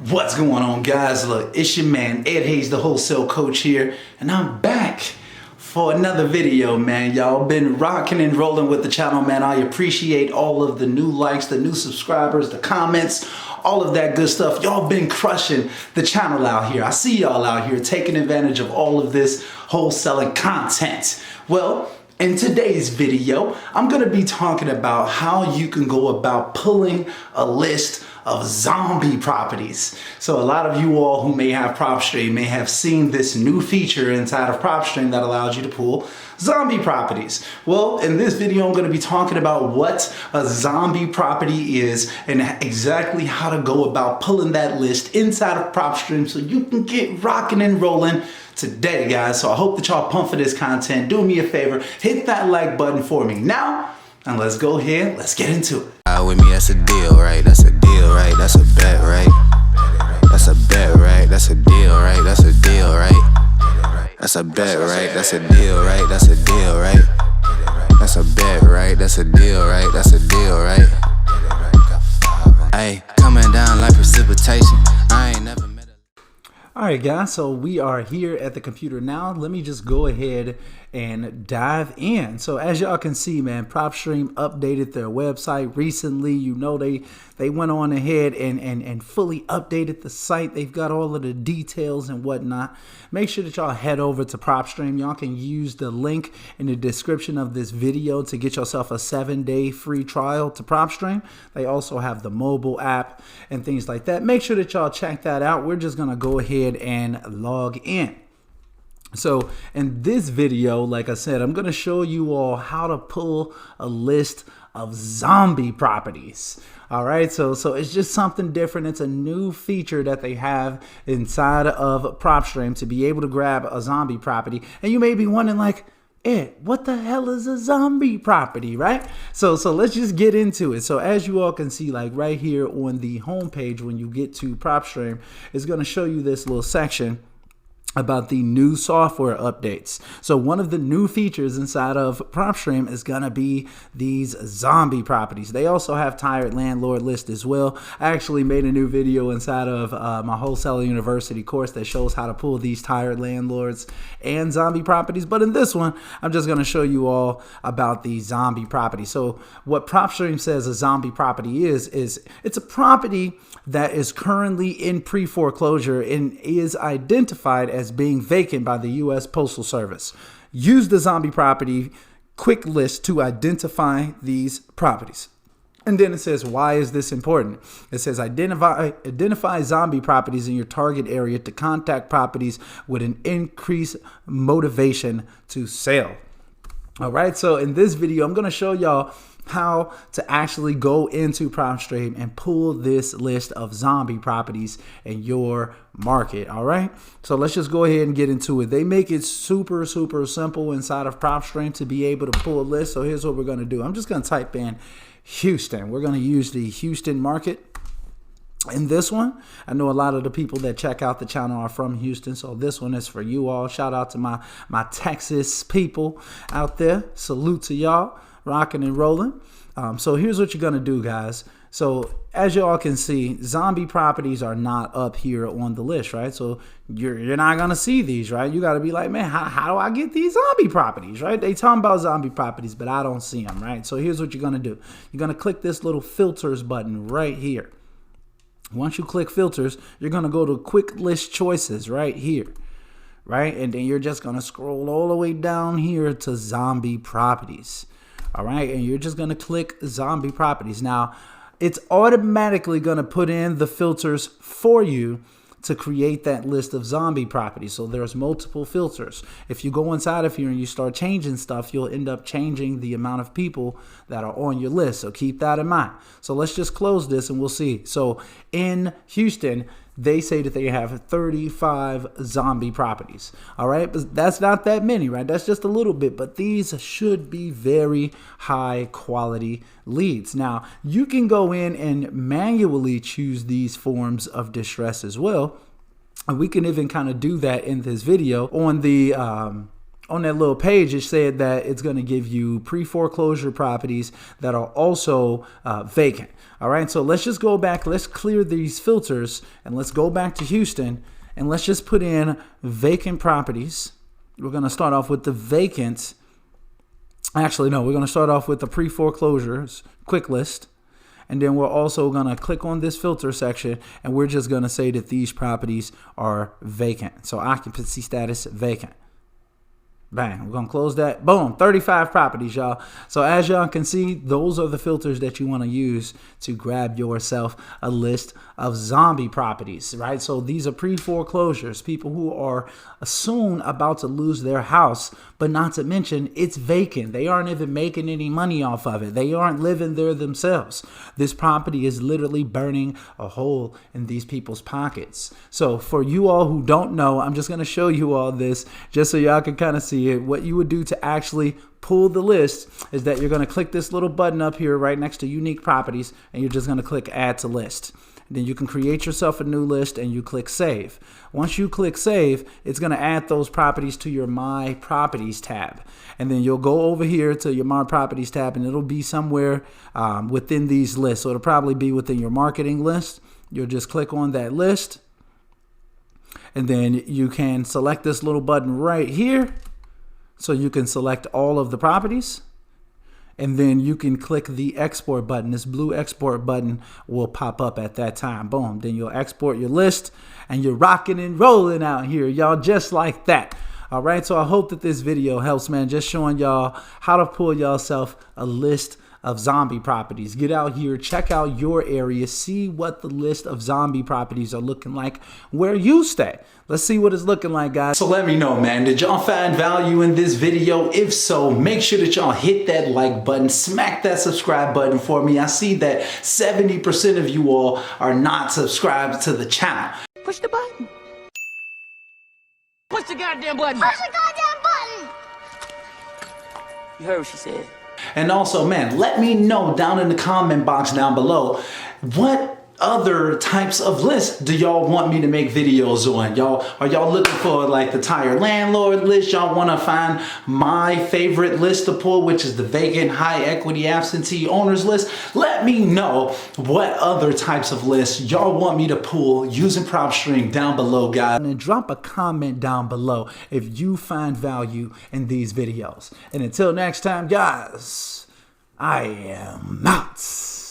What's going on, guys? Look, it's your man Ed Hayes, the wholesale coach here, and I'm back for another video, man. Y'all been rocking and rolling with the channel, man. I appreciate all of the new likes, the new subscribers, the comments, all of that good stuff. Y'all been crushing the channel out here. I see y'all out here taking advantage of all of this wholesaling content. Well, in today's video, I'm gonna be talking about how you can go about pulling a list of zombie properties. So a lot of you all who may have Propstream may have seen this new feature inside of Propstream that allows you to pull zombie properties. Well, in this video, I'm going to be talking about what a zombie property is and exactly how to go about pulling that list inside of Propstream so you can get rocking and rolling today, guys. So I hope that y'all pumped for this content. Do me a favor, hit that like button for me now, and let's go ahead, let's get into it. With me, that's a deal, right? That's a deal, right? That's a bet, right? That's a bet, right? That's a deal, right? That's a deal, right? That's a bet, right? That's a deal, right? That's a deal, right? That's a bet, right? That's a deal, right? That's a deal, right? Ay, coming down like precipitation. I ain't never met a... All right, guys, so we are here at the computer now. Let me just go ahead and dive in. So as y'all can see, man, Propstream updated their website recently. You know, they went on ahead and fully updated the site. They've got all of the details and whatnot. Make sure that y'all head over to Propstream. Y'all can use the link in the description of this video to get yourself a 7-day free trial to Propstream. They also have the mobile app and things like that. Make sure that y'all check that out. We're just gonna go ahead and log in. So in this video, like I said, I'm going to show you all how to pull a list of zombie properties. All right, so it's just something different. It's a new feature that they have inside of Propstream to be able to grab a zombie property. And you may be wondering, like, Ed, what the hell is a zombie property, right? So let's just get into it. So as you all can see, like right here on the home page, when you get to Propstream, it's going to show you this little section about the new software updates. So one of the new features inside of Propstream is gonna be these zombie properties. They also have tired landlord list as well. I actually made a new video inside of my Wholesale University course that shows how to pull these tired landlords and zombie properties. But in this one, I'm just gonna show you all about the zombie property. So what Propstream says a zombie property is it's a property that is currently in pre-foreclosure and is identified as being vacant by the U.S. Postal Service. Use the zombie property quick list to identify these properties. And then it says, why is this important? It says, identify zombie properties in your target area to contact properties with an increased motivation to sell. All right, so in this video, I'm going to show y'all how to actually go into Propstream and pull this list of zombie properties in your market. All right, so let's just go ahead and get into it. They make it super simple inside of Propstream to be able to pull a list. So here's what we're going to do. I'm just going to type in Houston. We're going to use the Houston market. In this one, I know a lot of the people that check out the channel are from Houston, so this one is for you all. Shout out to my Texas people out there. Salute to y'all, rocking and rolling. So here's what you're gonna do, guys. So as y'all can see, zombie properties are not up here on the list, right? So you're not gonna see these, right? You gotta be like, man, how do I get these zombie properties, right? They talking about zombie properties, but I don't see them, right? So here's what you're gonna do. You're gonna click this little filters button right here. Once you click filters, you're going to go to quick list choices right here, right? And then you're just going to scroll all the way down here to zombie properties. All right. And you're just going to click zombie properties. Now, it's automatically going to put in the filters for you to create that list of zombie properties. So there's multiple filters. If you go inside of here and you start changing stuff, you'll end up changing the amount of people that are on your list. So keep that in mind. So let's just close this and we'll see. So in Houston, they say that they have 35 zombie properties. All right, but that's not that many, right? That's just a little bit, but these should be very high quality leads. Now, you can go in and manually choose these forms of distress as well. And we can even kind of do that in this video on the on that little page, it said that it's going to give you pre-foreclosure properties that are also vacant. All right, so let's just go back. Let's clear these filters and let's go back to Houston and let's just put in vacant properties. We're going to start off with the vacant. Actually, no, we're going to start off with the pre-foreclosures quick list. And then we're also going to click on this filter section and we're just going to say that these properties are vacant. So occupancy status vacant. Bang, we're going to close that. Boom, 35 properties, y'all. So as y'all can see, those are the filters that you want to use to grab yourself a list of zombie properties, right? So these are pre-foreclosures, people who are soon about to lose their house, but not to mention it's vacant. They aren't even making any money off of it. They aren't living there themselves. This property is literally burning a hole in these people's pockets. So for you all who don't know, I'm just going to show you all this just so y'all can kind of see it. What you would do to actually pull the list is that you're going to click this little button up here right next to unique properties, and you're just going to click add to list. Then you can create yourself a new list and you click save. Once you click save, it's going to add those properties to your My Properties tab. And then you'll go over here to your My Properties tab and it'll be somewhere within these lists. So it'll probably be within your marketing list. You'll just click on that list. And then you can select this little button right here. So you can select all of the properties. And then you can click the export button. This blue export button will pop up at that time. Boom. Then you'll export your list and you're rocking and rolling out here, y'all, just like that. All right. So I hope that this video helps, man. Just showing y'all how to pull yourself a list of zombie properties. Get out here, check out your area, see what the list of zombie properties are looking like where you stay. Let's see what it's looking like, guys. So let me know, man, did y'all find value in this video? If so, make sure that y'all hit that like button, smack that subscribe button for me. I see that 70% of you all are not subscribed to the channel. Push the button. Push the goddamn button. Push the goddamn button. You heard what she said. And also, man, let me know down in the comment box down below, what other types of lists do y'all want me to make videos on? Are y'all looking for like the tire landlord list? Y'all want to find my favorite list to pull, which is the vacant high equity absentee owners list? Let me know what other types of lists y'all want me to pull using Propstream down below, guys. And drop a comment down below if you find value in these videos. And until next time, guys, I am out.